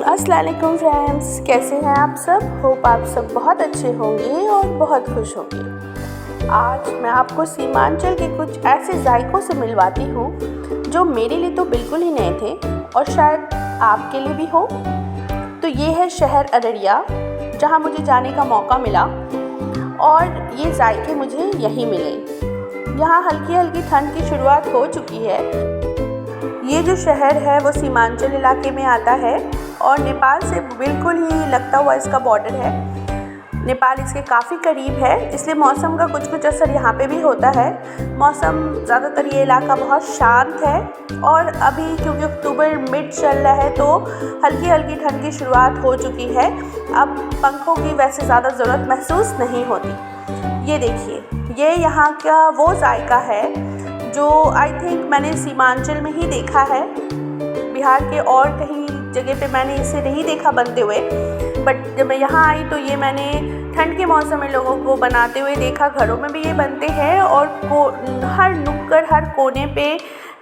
अस्सलाम वालेकुम फ्रेंड्स, कैसे हैं आप सब। होप आप सब बहुत अच्छे होंगे और बहुत खुश होंगे। आज मैं आपको सीमांचल के कुछ ऐसे जायकों से मिलवाती हूँ जो मेरे लिए तो बिल्कुल ही नए थे और शायद आपके लिए भी हो। तो ये है शहर अररिया, जहाँ मुझे जाने का मौका मिला और ये जायके मुझे यहीं मिले। यहाँ हल्की हल्की ठंड की शुरुआत हो चुकी है। ये जो शहर है वो सीमांचल इलाके में आता है और नेपाल से बिल्कुल ही लगता हुआ इसका बॉर्डर है। नेपाल इसके काफ़ी करीब है, इसलिए मौसम का कुछ कुछ असर यहाँ पे भी होता है। मौसम ज़्यादातर ये इलाका बहुत शांत है और अभी क्योंकि अक्टूबर मिड चल रहा है तो हल्की हल्की ठंड की शुरुआत हो चुकी है। अब पंखों की वैसे ज़्यादा ज़रूरत महसूस नहीं होती। ये देखिए, ये यहाँ का वो जायका है जो आई थिंक मैंने सीमांचल में ही देखा है। बिहार के और कहीं जगह पे मैंने इसे नहीं देखा बनते हुए, बट जब मैं यहाँ आई तो ये मैंने ठंड के मौसम में लोगों को बनाते हुए देखा। घरों में भी ये बनते हैं और हर नुक्कड़ हर कोने पे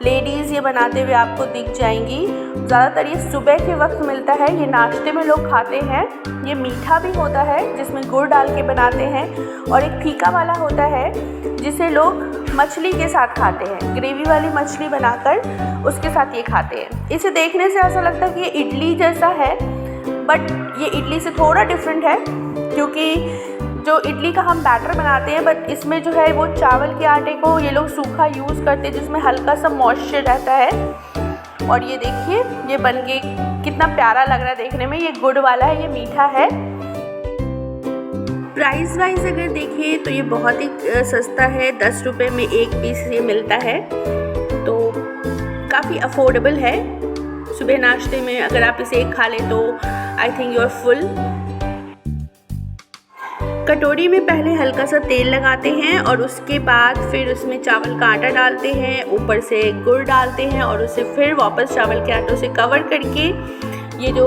लेडीज़ ये बनाते हुए आपको दिख जाएंगी। ज़्यादातर ये सुबह के वक्त मिलता है, ये नाश्ते में लोग खाते हैं। ये मीठा भी होता है जिसमें गुड़ डाल के बनाते हैं और एक फीका वाला होता है जिसे लोग मछली के साथ खाते हैं। ग्रेवी वाली मछली बनाकर उसके साथ ये खाते हैं। इसे देखने से ऐसा लगता है कि ये इडली जैसा है, बट ये इडली से थोड़ा डिफरेंट है क्योंकि जो इडली का हम बैटर बनाते हैं, बट इसमें जो है वो चावल के आटे को ये लोग सूखा यूज़ करते हैं जिसमें हल्का सा मॉइस्चर रहता है। और ये देखिए, ये बनके कितना प्यारा लग रहा है देखने में। ये गुड़ वाला है, ये मीठा है। प्राइस वाइज अगर देखें तो ये बहुत ही सस्ता है। 10 रुपये में एक पीस ये मिलता है, तो काफ़ी अफोर्डेबल है। सुबह नाश्ते में अगर आप इसे एक खा लें तो I think you are full. कटोरी में पहले हल्का सा तेल लगाते हैं और उसके बाद फिर उसमें चावल का आटा डालते हैं, ऊपर से गुड़ डालते हैं और उसे फिर वापस चावल के आटों से कवर करके ये जो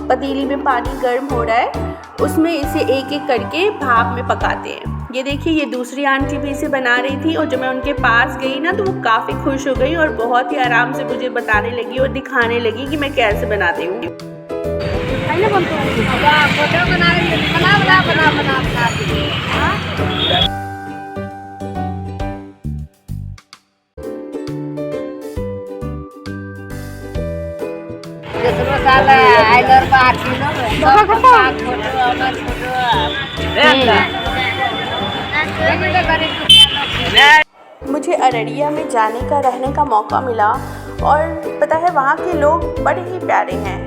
पतीली में पानी गर्म हो रहा है उसमें इसे एक एक करके भाप में पकाते हैं। ये देखिए, ये दूसरी आंटी भी इसे बना रही थी और जब मैं उनके पास गई ना तो वो काफ़ी खुश हो गई और बहुत ही आराम से मुझे बताने लगी और दिखाने लगी कि मैं कैसे बनाती हूँ। मुझे अररिया में जाने का रहने का मौका मिला और पता है वहाँ के लोग बड़े ही प्यारे हैं।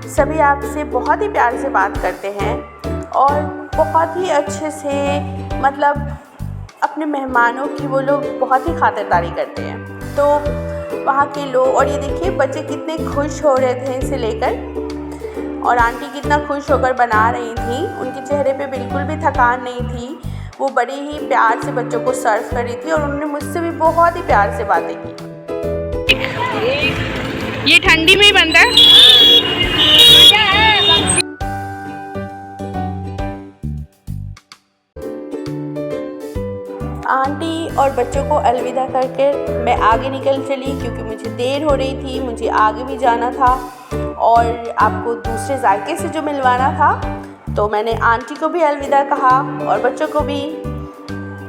सभी आपसे बहुत ही प्यार से बात करते हैं और बहुत ही अच्छे से, मतलब अपने मेहमानों की वो लोग बहुत ही खातिरदारी करते हैं। तो वहाँ के लोग, और ये देखिए बच्चे कितने खुश हो रहे थे इसे लेकर और आंटी कितना खुश होकर बना रही थी। उनके चेहरे पे बिल्कुल भी थकान नहीं थी। वो बड़े ही प्यार से बच्चों को सर्व कर रही थी और उन्होंने मुझसे भी बहुत ही प्यार से बातें की। ये ठंडी में ही बनता है। आंटी और बच्चों को अलविदा करके मैं आगे निकल चली क्योंकि मुझे देर हो रही थी, मुझे आगे भी जाना था और आपको दूसरे जायके से जो मिलवाना था। तो मैंने आंटी को भी अलविदा कहा और बच्चों को भी।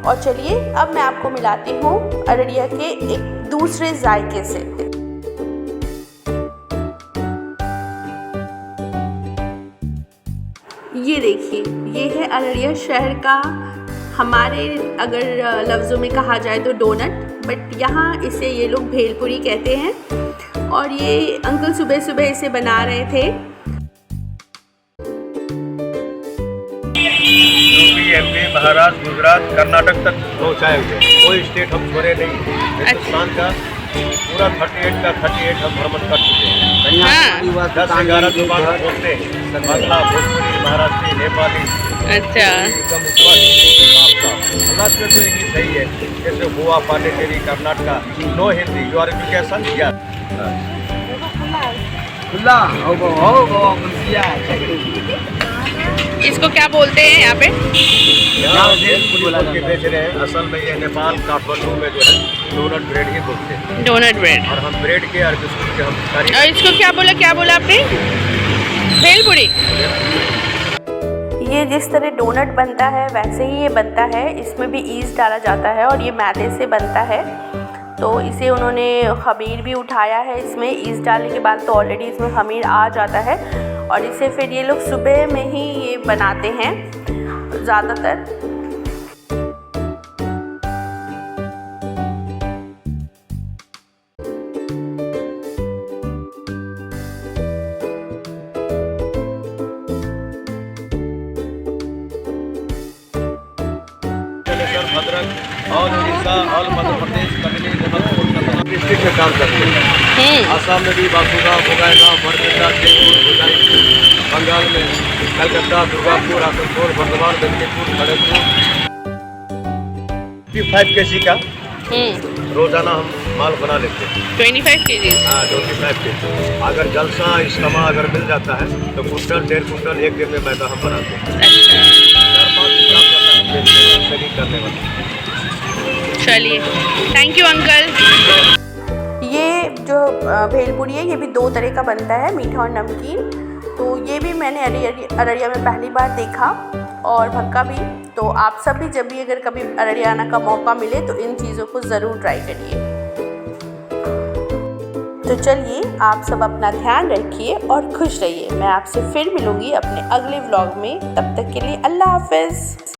और चलिए अब मैं आपको मिलाती हूँ अररिया के एक दूसरे जायके से। ये देखिए, ये है अररिया शहर का, हमारे अगर लफ्ज़ों में कहा जाए तो डोनट, बट यहाँ इसे ये लोग भेलपुरी कहते हैं। और ये अंकल सुबह सुबह इसे बना रहे थे। एमपी, महाराष्ट्र, गुजरात, कर्नाटक तक पहुँचाए हुए, कोई स्टेट हम छोड़े नहीं। हिंदुस्तान का पूरा 38 हम भ्रमण कर चुके हैं। 10-11 जुबान बोलते हैं, बांग्ला, भोजपुरी, महाराष्ट्री, नेपाली। अच्छा, लास्ट में तो इंग्लिश सही है, जैसे Goa, Pondicherry, Karnataka, no Hindi. Your education क्या? इसको क्या बोलते हैं यहाँ पे? यहाँ के बेच रहे हैं। असल में ये नेपाल काठमांडू में जो है डोनट ब्रेड ही बोलते हैं। Donut bread. और हम ब्रेड के और बिस्कुट के हम और इसको क्या बोला आपने? भेलपुरी। ये जिस तरह डोनट बनता है वैसे ही ये बनता है, इसमें भी ईस्ट डाला जाता है और ये मैदे से बनता है। तो इसे उन्होंने खमीर भी उठाया है, इसमें ईस्ट डालने के बाद तो ऑलरेडी इसमें खमीर आ जाता है और इसे फिर ये लोग सुबह में ही ये बनाते हैं ज़्यादातर। भद्रक और उड़ीसा और मध्य प्रदेश कटनी डिस्ट्रिक्ट में काम करते हैं। आसाम में भी बासुगा, बोगाईगांव, बरपेटा, जयपुर, उदयपुर, बंगाल में कलकत्ता, दुर्गापुर, आसनसोल, बर्धमान, मेदिनीपुर, खड़गपुर। 25 kg का रोजाना हम माल बना लेते हैं। 25 kg। हाँ 25 kg। अगर जलसा इज्तिमा अगर मिल जाता है तो कुंटल 1.5 कुंटल एक दिन में मैदा हम बनाते हैं। अच्छा 4-5 काम करता है सेलिंग करने वाला। चलिए, थैंक यू अंकल। ये जो भेलपुरी है ये भी 2 तरह का बनता है, मीठा और नमकीन। तो ये भी मैंने अररिया में पहली बार देखा और भक्का भी। तो आप सब भी जब भी अगर कभी अररिया आने का मौका मिले तो इन चीज़ों को ज़रूर ट्राई करिए। तो चलिए, आप सब अपना ध्यान रखिए और खुश रहिए। मैं आपसे फिर मिलूँगी अपने अगले व्लॉग में। तब तक के लिए अल्लाह हाफ़िज़।